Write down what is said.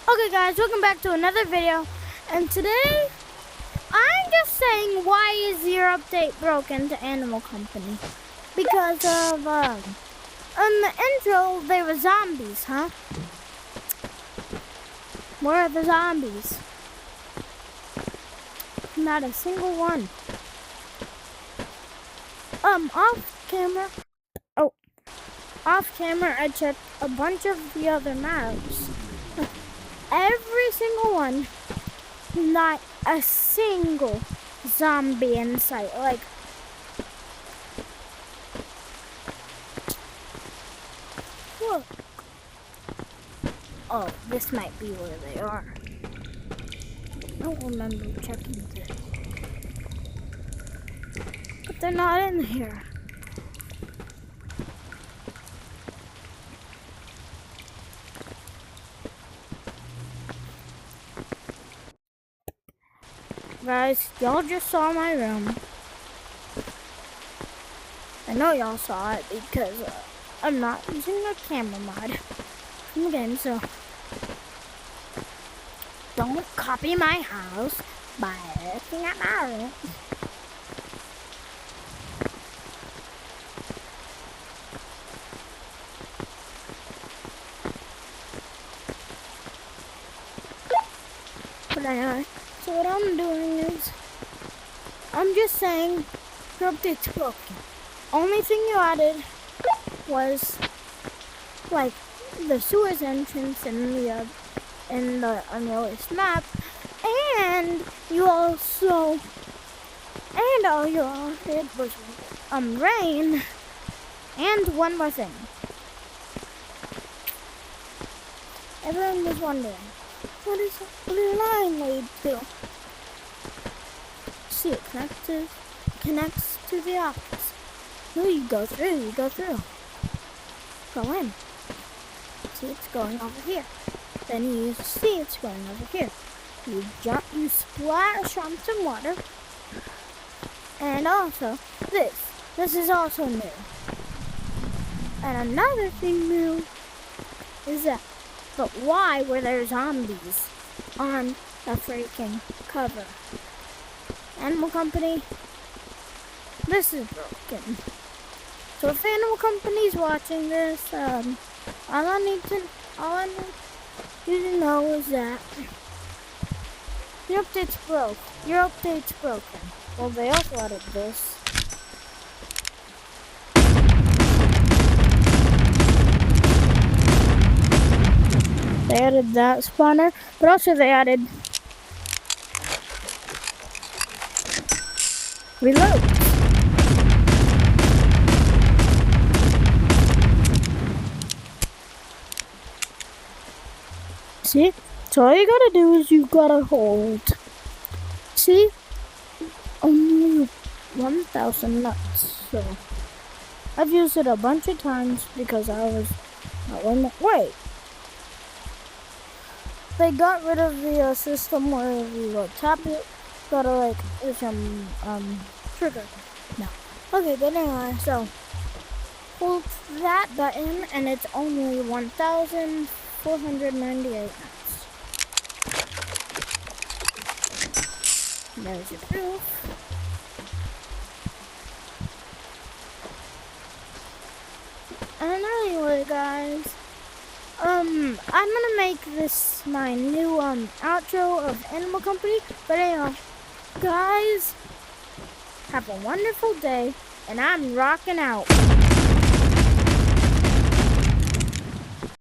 Okay guys, welcome back to another video, and today I'm just saying, why is your update broken to Animal Company? Because of in the intro they were zombies, huh? Where are the zombies? Not a single one. Off camera I checked a bunch of the other maps. Every single one, not a single zombie in sight. Like, look. Oh, this might be where they are. I don't remember checking this. But they're not in here. Guys, y'all just saw my room. I know y'all saw it because I'm not using a camera mod from the game, so don't copy my house by looking at my room. But anyway, so what I'm doing is, I'm just saying your update's broken. Only thing you added was like the sewers entrance in the unreleased map, and all you all did was rain, and one more thing. Everyone was wondering, what is that blue line lead to? See, it connects to the office. No, you go through. Go in. See, it's going over here. Then you see it's going over here. You jump, you splash on some water. And also, this is also new. And another thing new is that, but why were there zombies on the freaking cover? Animal Company, this is broken. So if Animal Company's watching this, all I need you to know is that your update's broke. Your update's broken. Well, they also added this. They added that spawner, but also they added reload. See? So all you gotta do is you gotta hold. See? Only 1,000 nuts. So I've used it a bunch of times because I was wait. They got rid of the system where you tap it, gotta like some trigger. No. Okay, but anyway, so hold that button and it's only 1,498 nuts. There's your proof. And anyway, guys, I'm gonna make this my new outro of Animal Company. But anyway, guys, have a wonderful day, and I'm rocking out.